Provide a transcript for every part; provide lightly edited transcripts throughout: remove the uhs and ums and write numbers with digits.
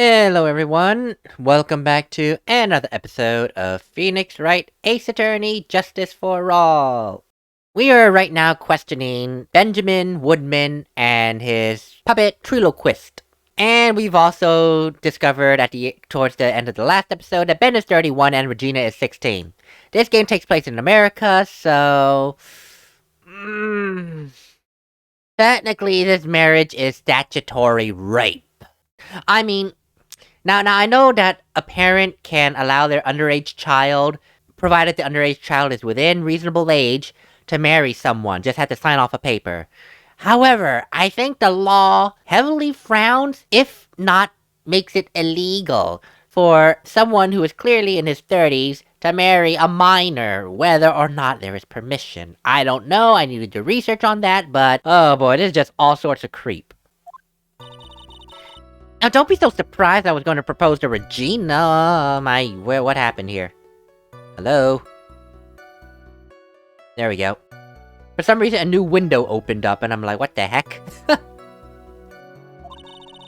Hello everyone, welcome back to another episode of Phoenix Wright Ace Attorney Justice for All. We are right now questioning Benjamin Woodman and his puppet Triloquist. And we've also discovered towards the end of the last episode that Ben is 31 and Regina is 16. This game takes place in America, so... technically this marriage is statutory rape. I mean... Now I know that a parent can allow their underage child, provided the underage child is within reasonable age, to marry someone, just have to sign off a paper. However, I think the law heavily frowns, if not makes it illegal, for someone who is clearly in his 30s to marry a minor, whether or not there is permission. I don't know, I need to do research on that, but oh boy, this is just all sorts of creep. Now, don't be so surprised I was going to propose to Regina. What happened here? Hello? There we go. For some reason, a new window opened up, and I'm like, what the heck?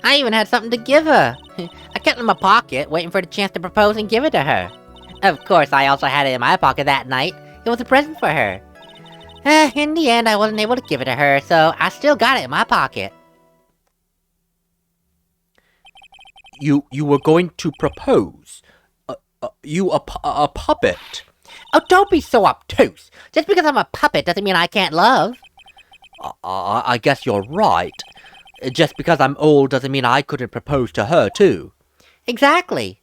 I even had something to give her. I kept it in my pocket, waiting for the chance to propose and give it to her. Of course, I also had it in my pocket that night. It was a present for her. In the end, I wasn't able to give it to her, so I still got it in my pocket. You were going to propose? You a puppet? Oh, don't be so obtuse! Just because I'm a puppet doesn't mean I can't love! I guess you're right. Just because I'm old doesn't mean I couldn't propose to her, too. Exactly!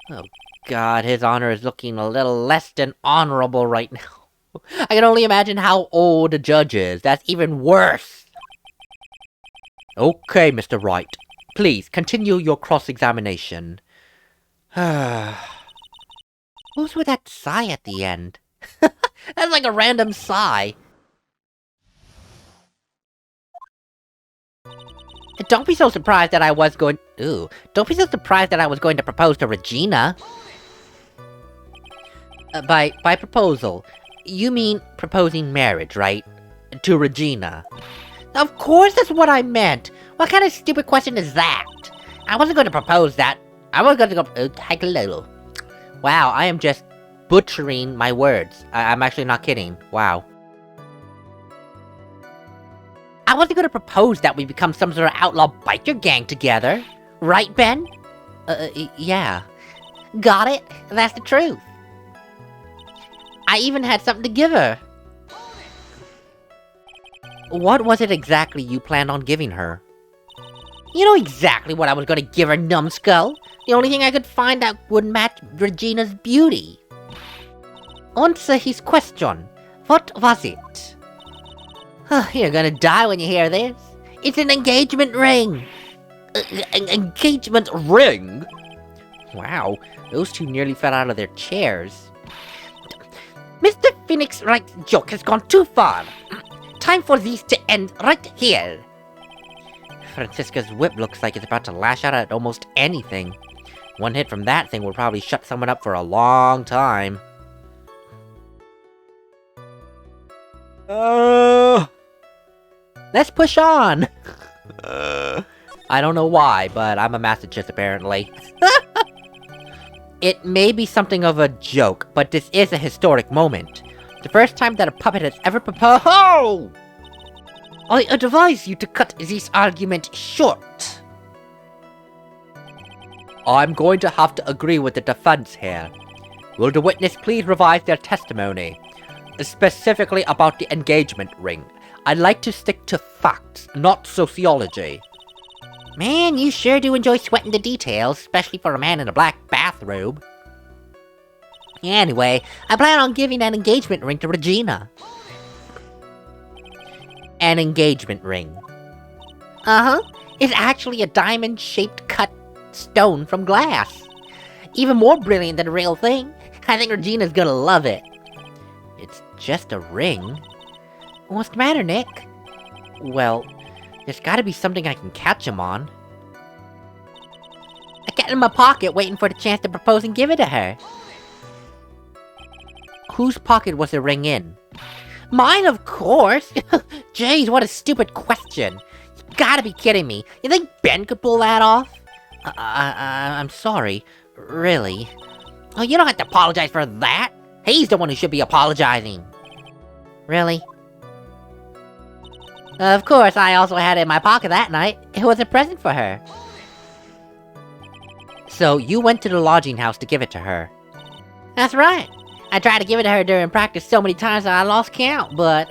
Oh god, his honor is looking a little less than honorable right now. I can only imagine how old the judge is. That's even worse! Okay, Mr. Wright. Please, continue your cross-examination. Who's with that sigh at the end? That's like a random sigh. Don't be so surprised that I was going... Don't be so surprised that I was going to propose to Regina. By proposal, you mean proposing marriage, right? To Regina. Of course that's what I meant! What kind of stupid question is that? I wasn't going to propose that. I was going to go... hello. Wow, I am just butchering my words. I'm actually not kidding. Wow. I wasn't going to propose that we become some sort of outlaw biker gang together. Right, Ben? Yeah. Got it? That's the truth. I even had something to give her. What was it exactly you planned on giving her? You know exactly what I was gonna give her, numbskull. The only thing I could find that would match Regina's beauty. Answer his question. What was it? You're gonna die when you hear this. It's an engagement ring. An engagement ring? Wow, those two nearly fell out of their chairs. Mr. Phoenix Wright's joke has gone too far. Time for these to end right here. Francisca's whip looks like it's about to lash out at almost anything. One hit from that thing will probably shut someone up for a long time. Let's push on! I don't know why, but I'm a masochist apparently. It may be something of a joke, but this is a historic moment. The first time that a puppet has ever proposed— Oh! I advise you to cut this argument short. I'm going to have to agree with the defense here. Will the witness please revise their testimony? Specifically about the engagement ring. I'd like to stick to facts, not sociology. Man, you sure do enjoy sweating the details, especially for a man in a black bathrobe. Anyway, I plan on giving that engagement ring to Regina. An engagement ring. Uh-huh. It's actually a diamond-shaped cut stone from glass. Even more brilliant than the real thing. I think Regina's gonna love it. It's just a ring. What's the matter, Nick? Well, there's gotta be something I can catch him on. I got it in my pocket waiting for the chance to propose and give it to her. Whose pocket was the ring in? Mine, of course! Jeez, what a stupid question. You gotta be kidding me. You think Ben could pull that off? I'm sorry. Really. Oh, you don't have to apologize for that. He's the one who should be apologizing. Really? Of course, I also had it in my pocket that night. It was a present for her. So, you went to the lodging house to give it to her? That's right. I tried to give it to her during practice so many times that I lost count, but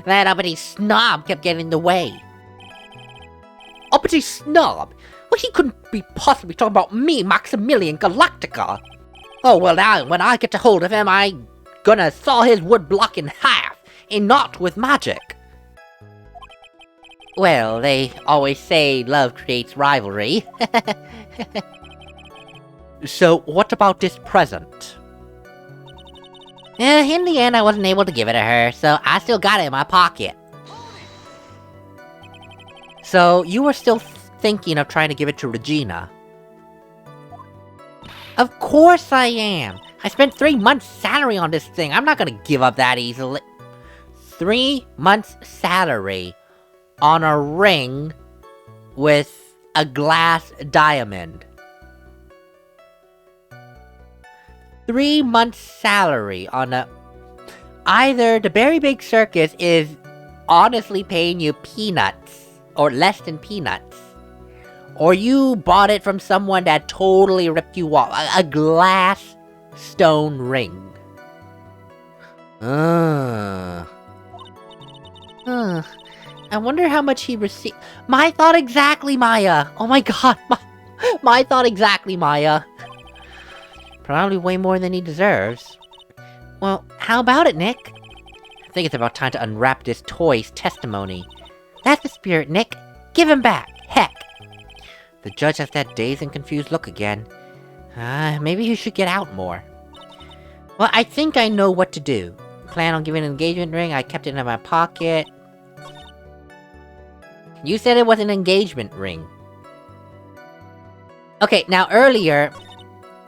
that uppity snob kept getting in the way. Uppity snob? Well, he couldn't be possibly talking about me, Maximilian Galactica. Oh, well, now, when I get a hold of him, I'm gonna saw his wood block in half, and not with magic. Well, they always say love creates rivalry. So, what about this present? In the end, I wasn't able to give it to her, so I still got it in my pocket. So, you were still thinking of trying to give it to Regina? Of course I am! I spent 3 months' salary on this thing, I'm not gonna give up that easily. 3 months' salary on a ring with a glass diamond. 3 months' salary on a... Either the Berry Big Circus is honestly paying you peanuts, or less than peanuts, or you bought it from someone that totally ripped you off. A glass stone ring. I wonder how much he received. My thought exactly, Maya! Oh my god, my thought exactly, Maya! Probably way more than he deserves. Well, how about it, Nick? I think it's about time to unwrap this toy's testimony. That's the spirit, Nick. Give him back. Heck. The judge has that dazed and confused look again. Maybe he should get out more. Well, I think I know what to do. Plan on giving an engagement ring, I kept it in my pocket. You said it was an engagement ring. Okay, now earlier,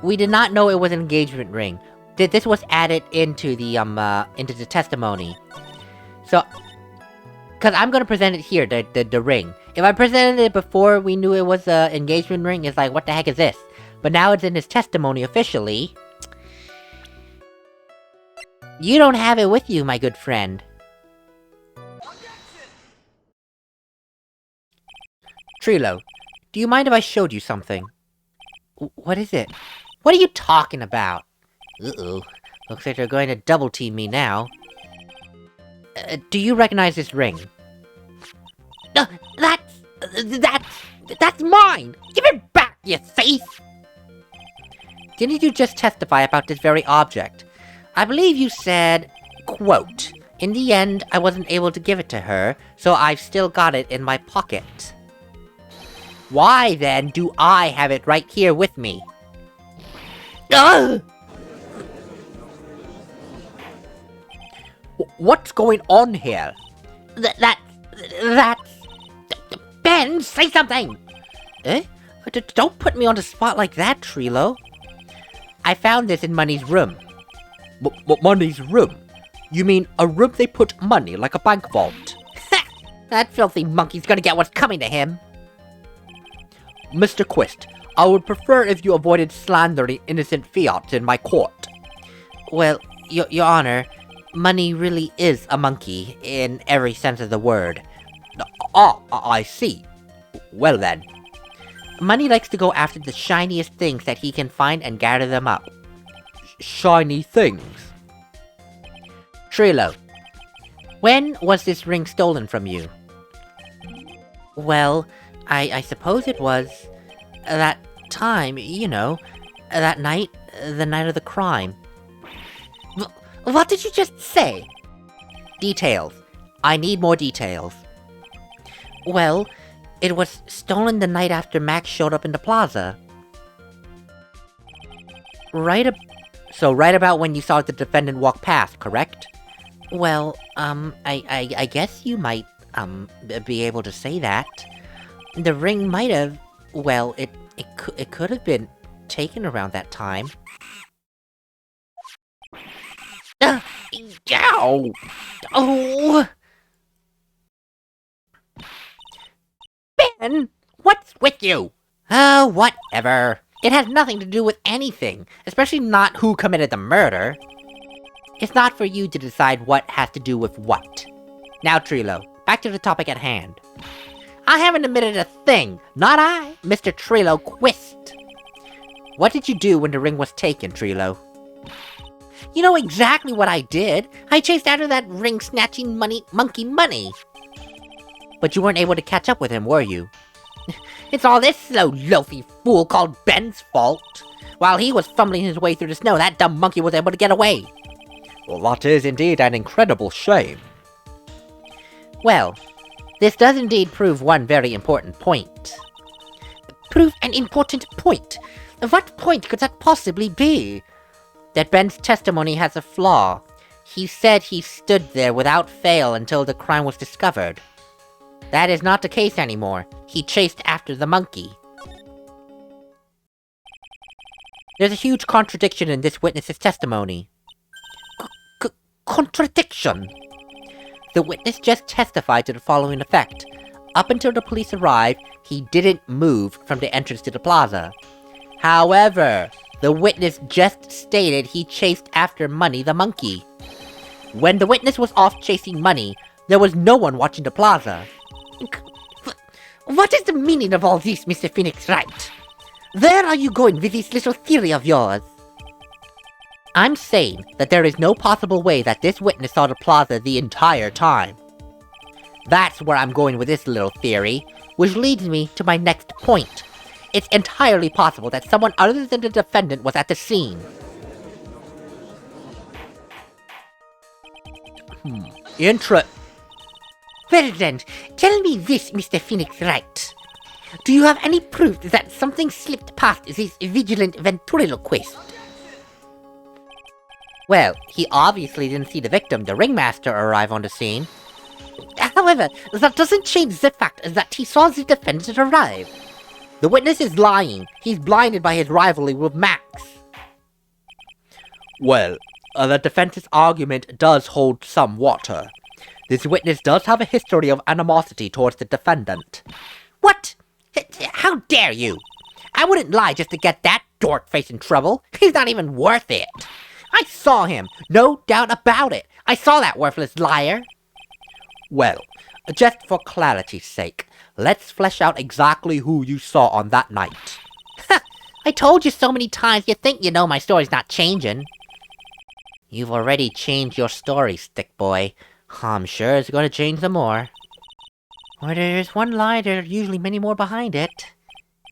we did not know it was an engagement ring. This was added into the testimony. So, cause I'm gonna present it here, the ring. If I presented it before we knew it was an engagement ring, it's like, what the heck is this? But now it's in his testimony officially. You don't have it with you, my good friend. Trilo, do you mind if I showed you something? What is it? What are you talking about? Uh-oh. Looks like they're going to double team me now. Do you recognize this ring? That's mine! Give it back, you thief! Didn't you just testify about this very object? I believe you said, quote, "In the end, I wasn't able to give it to her, so I've still got it in my pocket." Why, then, do I have it right here with me? Ugh! What's going on here? That's... Ben, say something! Eh? Don't put me on the spot like that, Trilo. I found this in Money's room. Money's room? You mean a room they put money, like a bank vault? That filthy monkey's gonna get what's coming to him! Mr. Quist, I would prefer if you avoided slandering innocent fiats in my court. Well, your honor, Money really is a monkey, in every sense of the word. Ah, I see. Well then. Money likes to go after the shiniest things that he can find and gather them up. Shiny things? Trilo, when was this ring stolen from you? Well, I suppose it was... that time, you know, that night, the night of the crime. What did you just say? Details. I need more details. Well, it was stolen the night after Max showed up in the plaza. So right about when you saw the defendant walk past, correct? Well, I guess you might, be able to say that. The ring might have... well, it could have been taken around that time. Ow! Oh! Ben! What's with you? Oh, whatever. It has nothing to do with anything, especially not who committed the murder. It's not for you to decide what has to do with what. Now, Trilo, back to the topic at hand. I haven't admitted a thing, not I, Mr. Trilo Quist. What did you do when the ring was taken, Trilo? You know exactly what I did. I chased after that ring-snatching monkey money. But you weren't able to catch up with him, were you? It's all this slow, loafy fool called Ben's fault. While he was fumbling his way through the snow, that dumb monkey was able to get away. Well, that is indeed an incredible shame. Well, this does indeed prove one very important point. Prove an important point? What point could that possibly be? That Ben's testimony has a flaw. He said he stood there without fail until the crime was discovered. That is not the case anymore. He chased after the monkey. There's a huge contradiction in this witness's testimony. Contradiction? The witness just testified to the following effect. Up until the police arrived, he didn't move from the entrance to the plaza. However, the witness just stated he chased after Money the monkey. When the witness was off chasing Money, there was no one watching the plaza. What is the meaning of all this, Mr. Phoenix Wright? Where are you going with this little theory of yours? I'm saying that there is no possible way that this witness saw the plaza the entire time. That's where I'm going with this little theory, which leads me to my next point. It's entirely possible that someone other than the defendant was at the scene. Well then, tell me this, Mr. Phoenix Wright. Do you have any proof that something slipped past this vigilant ventriloquist? Well, he obviously didn't see the victim, the ringmaster, arrive on the scene. However, that doesn't change the fact that he saw the defendant arrive. The witness is lying. He's blinded by his rivalry with Max. Well, the defense's argument does hold some water. This witness does have a history of animosity towards the defendant. What? How dare you? I wouldn't lie just to get that dork face in trouble. He's not even worth it. I saw him, no doubt about it. I saw that worthless liar. Well, just for clarity's sake, let's flesh out exactly who you saw on that night. I told you so many times you think you know my story's not changing. You've already changed your story, stick boy. I'm sure it's gonna change some more. Where there's one lie, there are usually many more behind it.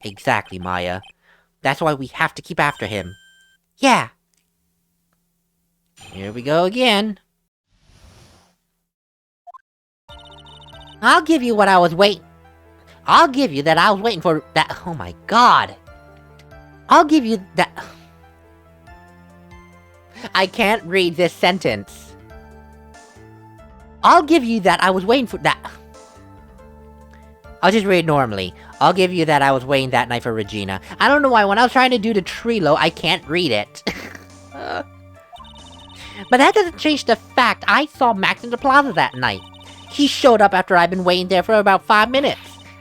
Exactly, Maya. That's why we have to keep after him. Yeah. Here we go again. I'll give you what I was waiting... I'll give you that I was waiting for that... Oh my god. I'll give you that... I can't read this sentence. I'll give you that I was waiting for that... I'll just read normally. I'll give you that I was waiting that night for Regina. I don't know why when I was trying to do the Trilo, I can't read it. But that doesn't change the fact I saw Max in the plaza that night. He showed up after I'd been waiting there for about 5 minutes.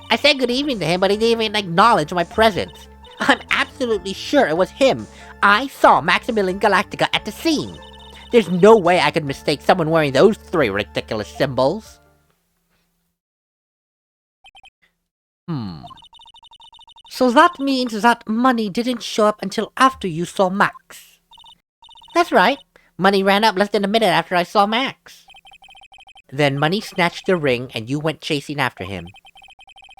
I said good evening to him, but he didn't even acknowledge my presence. I'm absolutely sure it was him. I saw Maximilian Galactica at the scene. There's no way I could mistake someone wearing those 3 ridiculous symbols. So that means that Money didn't show up until after you saw Max. That's right. Money ran up less than a minute after I saw Max. Then Money snatched the ring and you went chasing after him.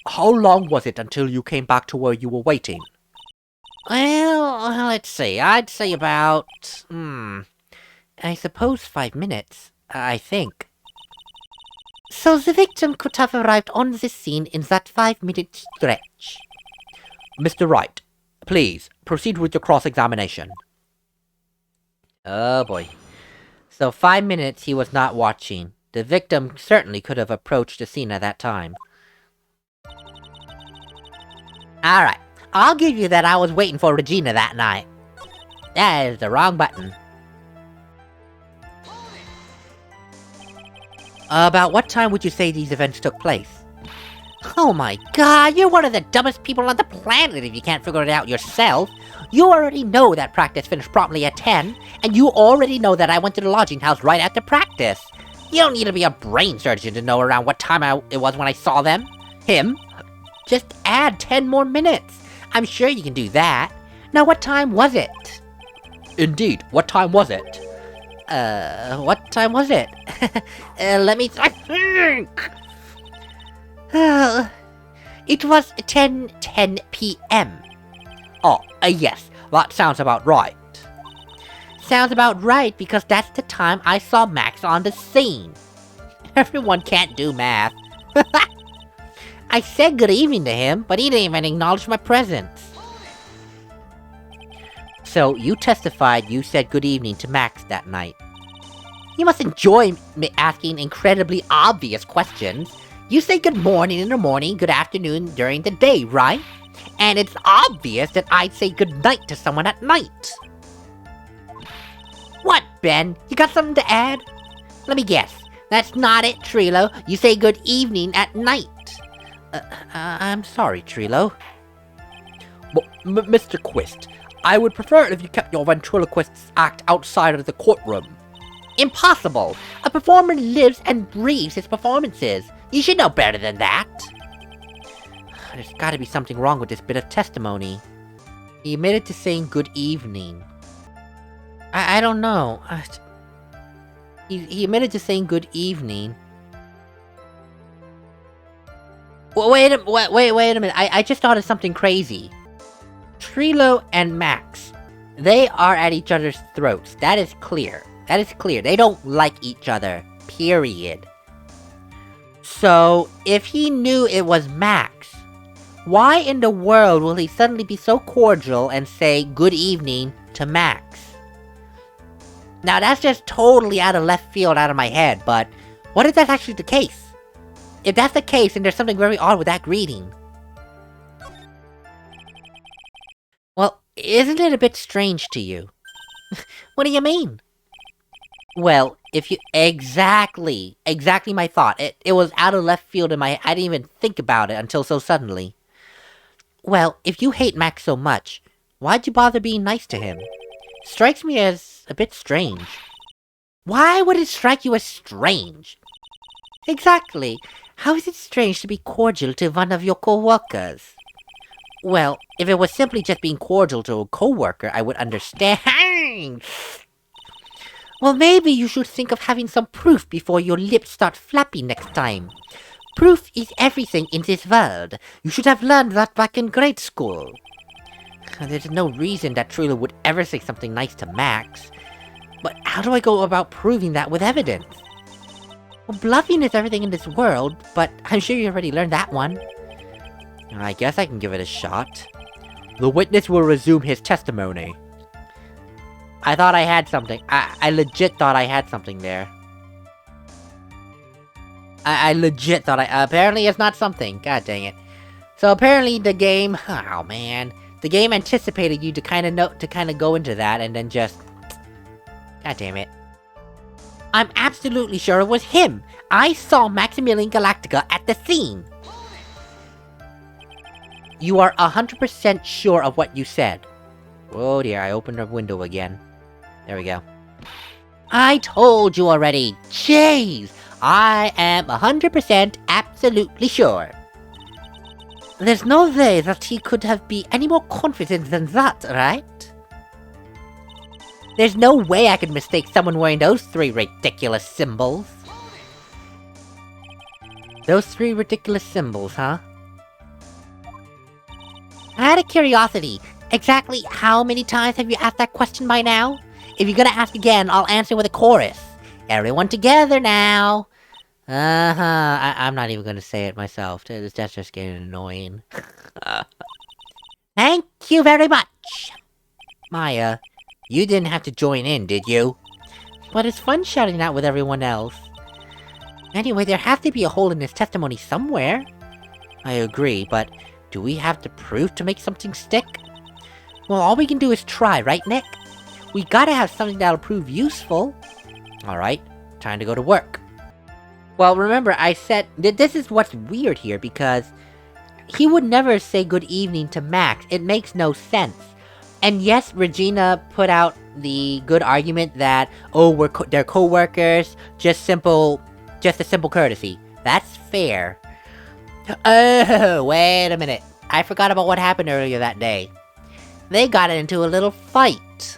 How long was it until you came back to where you were waiting? Well, let's see. I'd say about... I suppose 5 minutes. I think. So the victim could have arrived on the scene in that 5-minute stretch. Mr. Wright, please, proceed with your cross-examination. Oh boy. So 5 minutes he was not watching. The victim certainly could have approached the scene at that time. Alright, I'll give you that I was waiting for Regina that night. That is the wrong button. About what time would you say these events took place? Oh my god, you're one of the dumbest people on the planet if you can't figure it out yourself. You already know that practice finished promptly at 10, and you already know that I went to the lodging house right after practice. You don't need to be a brain surgeon to know around what time it was when I saw him. Just add 10 more minutes. I'm sure you can do that. Now, what time was it? Indeed, what time was it? What time was it? Let me think. It was 10:10 p.m. Oh, yes, that sounds about right. Sounds about right, because that's the time I saw Max on the scene. Everyone can't do math. I said good evening to him, but he didn't even acknowledge my presence. So, you testified you said good evening to Max that night. You must enjoy me asking incredibly obvious questions. You say good morning in the morning, good afternoon during the day, right? And it's obvious that I'd say good night to someone at night. What, Ben? You got something to add? Let me guess. That's not it, Trilo. You say good evening at night. I'm sorry, Trilo. Well, Mr. Quist, I would prefer it if you kept your ventriloquist's act outside of the courtroom. Impossible! A performer lives and breathes his performances. You should know better than that. There's gotta be something wrong with this bit of testimony. He admitted to saying good evening. I don't know. He admitted to saying good evening. Wait a minute. I just thought of something crazy. Trilo and Max, they are at each other's throats. That is clear. They don't like each other. Period. So, if he knew it was Max, why in the world will he suddenly be so cordial and say good evening to Max? Now, that's just totally out of left field out of my head, but what if that's actually the case? If that's the case, then there's something very odd with that greeting. Well, isn't it a bit strange to you? What do you mean? Well, if you... Exactly my thought. It was out of left field in my... I didn't even think about it until so suddenly. Well, if you hate Max so much, why'd you bother being nice to him? Strikes me as a bit strange. Why would it strike you as strange? Exactly. How is it strange to be cordial to one of your co-workers? Well, if it was simply just being cordial to a co-worker, I would understand. Well, maybe you should think of having some proof before your lips start flapping next time. Proof is everything in this world. You should have learned that back in grade school. There's no reason that Trilo would ever say something nice to Max. But how do I go about proving that with evidence? Well, bluffing is everything in this world, but I'm sure you already learned that one. I guess I can give it a shot. The witness will resume his testimony. I thought I had something. I legit thought I had something there. I legit thought apparently it's not something. God dang it. So apparently the game... Oh, man. The game anticipated you to kind of go into that and then just... God damn it. I'm absolutely sure it was him. I saw Maximilian Galactica at the scene. You are 100% sure of what you said. Oh dear, I opened the window again. There we go. I told you already. Jeez, I am 100% absolutely sure. There's no way that he could have been any more confident than that, right? There's no way I could mistake someone wearing those 3 ridiculous symbols. Those 3 ridiculous symbols, huh? Out of curiosity, exactly how many times have you asked that question by now? If you're gonna ask again, I'll answer with a chorus. Everyone together now! I'm not even gonna say it myself. That's just getting annoying. Thank you very much! Maya, you didn't have to join in, did you? But it's fun shouting out with everyone else. Anyway, there has to be a hole in this testimony somewhere. I agree, but do we have to prove to make something stick? Well, all we can do is try, right, Nick? We gotta have something that'll prove useful. Alright, time to go to work. Well, remember, I said that this is what's weird here, because he would never say good evening to Max. It makes no sense. And yes, Regina put out the good argument that, oh, they're co-workers, just a simple courtesy. That's fair. Oh, wait a minute. I forgot about what happened earlier that day. They got into a little fight.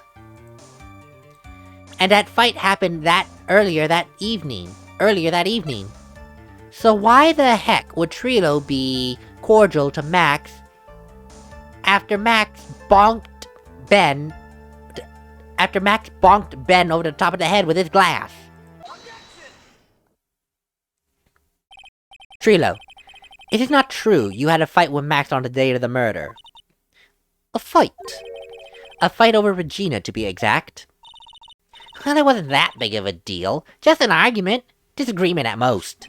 And that fight happened earlier that evening. So why the heck would Trilo be cordial to Max after Max bonked Ben over the top of the head with his glass? Trilo, it is not true you had a fight with Max on the day of the murder. A fight? A fight over Regina, to be exact. Well, it wasn't that big of a deal. Just an argument. Disagreement at most.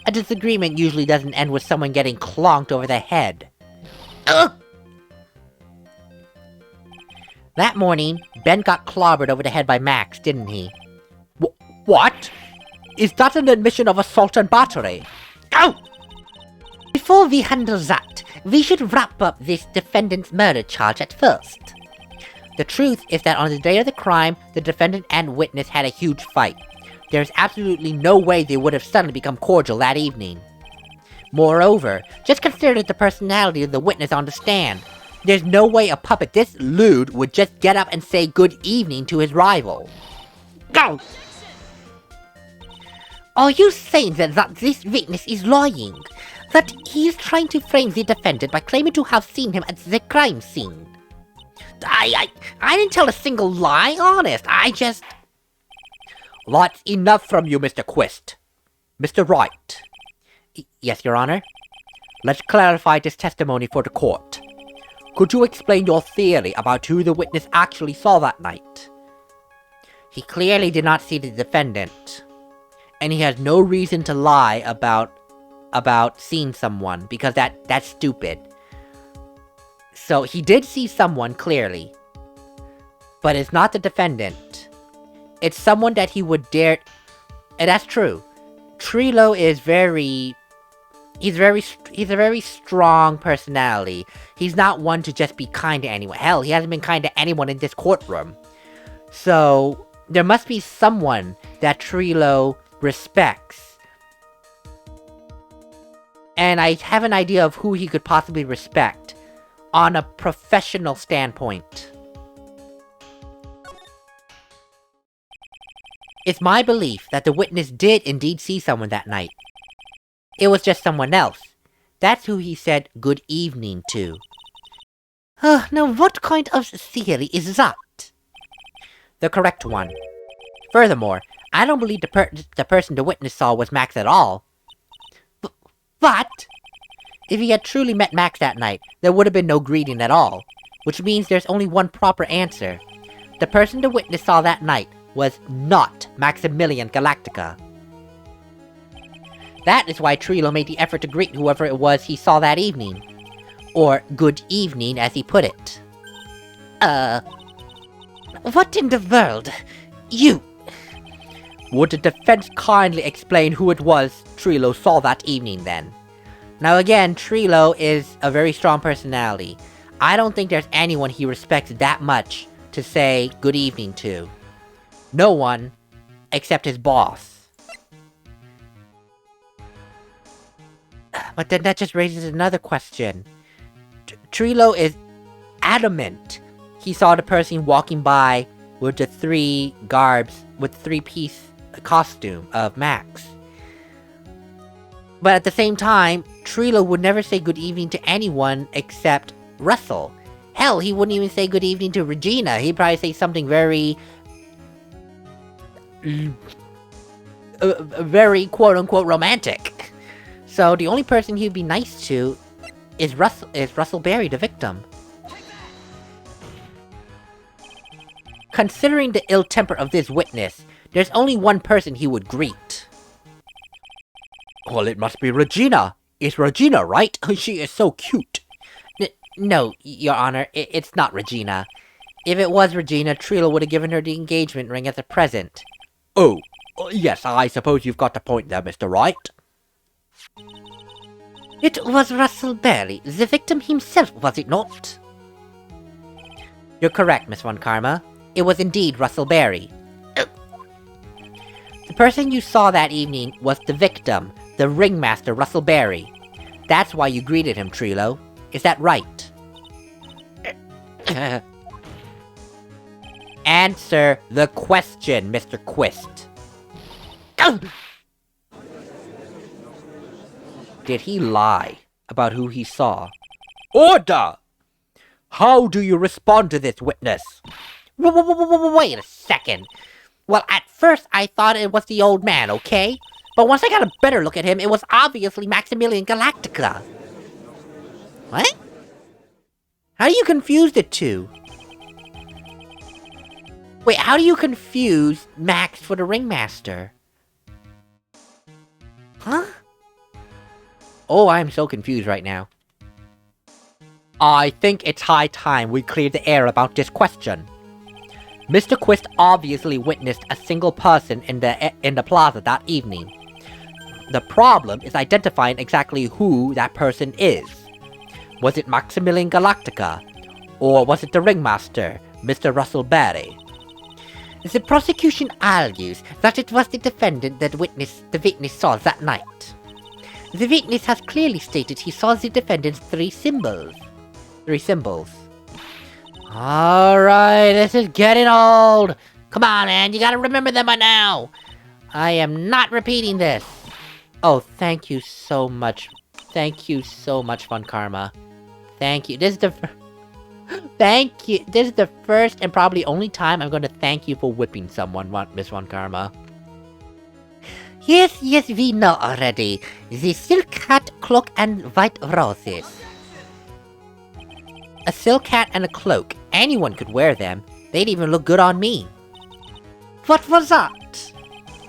A disagreement usually doesn't end with someone getting clonked over the head. Ugh! That morning, Ben got clobbered over the head by Max, didn't he? What? Is that an admission of assault and battery? Go! Before we handle that, we should wrap up this defendant's murder charge at first. The truth is that on the day of the crime, the defendant and witness had a huge fight. There's absolutely no way they would have suddenly become cordial that evening. Moreover, just consider the personality of the witness on the stand. There's no way a puppet this lewd would just get up and say good evening to his rival. Go! Are you saying that this witness is lying? That he is trying to frame the defendant by claiming to have seen him at the crime scene? I didn't tell a single lie, honest. That's enough from you, Mr. Quist. Mr. Wright. Yes, Your Honor? Let's clarify this testimony for the court. Could you explain your theory about who the witness actually saw that night? He clearly did not see the defendant. And he has no reason to lie about seeing someone, because that's stupid. So he did see someone, clearly. But it's not the defendant. It's someone that he would dare... And that's true. Trilo is He's a very strong personality. He's not one to just be kind to anyone. Hell, he hasn't been kind to anyone in this courtroom. So, there must be someone that Trilo respects. And I have an idea of who he could possibly respect on a professional standpoint. It's my belief that the witness did indeed see someone that night. It was just someone else. That's who he said good evening to. Now what kind of theory is that? The correct one. Furthermore, I don't believe the person the witness saw was Max at all. What? If he had truly met Max that night, there would have been no greeting at all. Which means there's only one proper answer. The person the witness saw that night was not Maximilian Galactica. That is why Trilo made the effort to greet whoever it was he saw that evening. Or, good evening, as he put it. What in the world? You... Would the defense kindly explain who it was Trilo saw that evening, then? Now again, Trilo is a very strong personality. I don't think there's anyone he respects that much to say good evening to. No one, except his boss. But then that just raises another question. Trilo is adamant he saw the person walking by with the three-piece costume of Max. But at the same time, Trilo would never say good evening to anyone except Russell. Hell, he wouldn't even say good evening to Regina. He'd probably say something very quote-unquote romantic. So the only person he'd be nice to is Russell Berry, the victim. Considering the ill temper of this witness, there's only one person he would greet. Well, it must be Regina. It's Regina, right? She is so cute. No, Your Honor, it's not Regina. If it was Regina, Trilo would have given her the engagement ring as a present. Oh, Yes, I suppose you've got a point there, Mr. Wright. It was Russell Berry, the victim himself, was it not? You're correct, Miss Von Karma. It was indeed Russell Berry. The person you saw that evening was the victim, the ringmaster Russell Berry. That's why you greeted him, Trilo. Is that right? Answer the question, Mr. Quist. Did he lie about who he saw? Order! How do you respond to this witness? Wait a second. Well, at first I thought it was the old man, okay? But once I got a better look at him, it was obviously Maximilian Galactica. What? How do you confuse the two? Wait, how do you confuse Max for the ringmaster? Huh? Oh, I'm so confused right now. I think it's high time we cleared the air about this question. Mr. Quist obviously witnessed a single person in the plaza that evening. The problem is identifying exactly who that person is. Was it Maximilian Galactica? Or was it the ringmaster, Mr. Russell Berry? The prosecution argues that it was the defendant that the witness saw that night. The witness has clearly stated he saw the defendant's three symbols. Alright, this is getting old. Come on, man, you gotta remember them by now. I am not repeating this. Oh, thank you so much. Thank you so much, Von Karma. Thank you. This is the thank you. This is the first and probably only time I'm going to thank you for whipping someone, Miss Von Karma. Yes, we know already. The silk hat, cloak, and white roses. A silk hat and a cloak. Anyone could wear them. They'd even look good on me. What was that?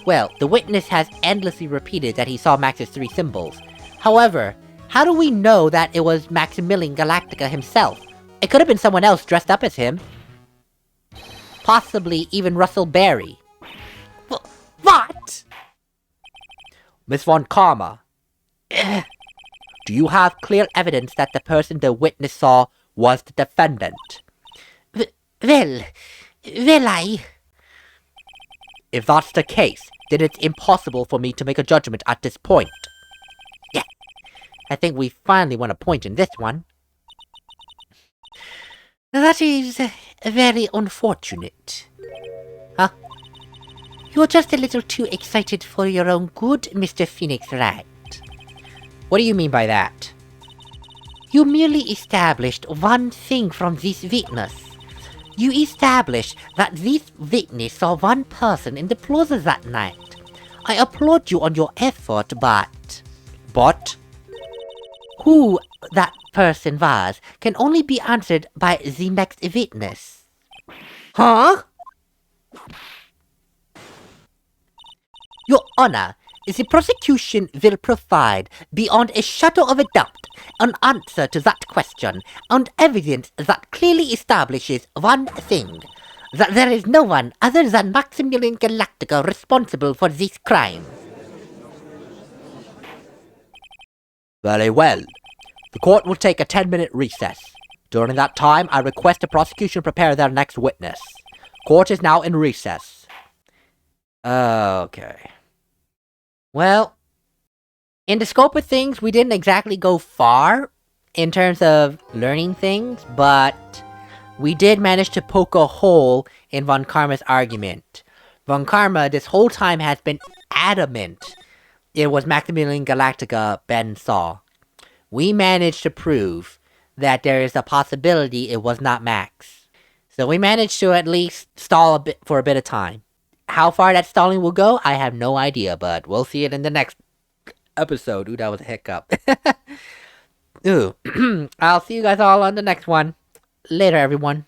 Well, the witness has endlessly repeated that he saw Max's three symbols. However, how do we know that it was Maximilian Galactica himself? It could have been someone else dressed up as him. Possibly even Russell Berry. What? Miss Von Karma, do you have clear evidence that the person the witness saw was the defendant? Well, If that's the case, then it's impossible for me to make a judgment at this point. Yeah, I think we finally won a point in this one. That is very unfortunate. Huh? You're just a little too excited for your own good, Mr. Phoenix Wright. What do you mean by that? You merely established one thing from this witness. You established that this witness saw one person in the plaza that night. I applaud you on your effort, but... But? Who that person was can only be answered by the next witness. Huh? Your Honor, the prosecution will provide, beyond a shadow of a doubt, an answer to that question, and evidence that clearly establishes one thing, that there is no one other than Maximilian Galactica responsible for this crime. Very well. The court will take a 10-minute recess. During that time, I request the prosecution prepare their next witness. Court is now in recess. Okay. Well, in the scope of things, we didn't exactly go far in terms of learning things, but we did manage to poke a hole in Von Karma's argument. Von Karma, this whole time, has been adamant it was Maximilian Galactica Ben saw. We managed to prove that there is a possibility it was not Max. So we managed to at least stall for a bit of time. How far that stalling will go, I have no idea, but we'll see it in the next episode. Ooh, that was a hiccup. Ooh, I'll see you guys all on the next one. Later, everyone.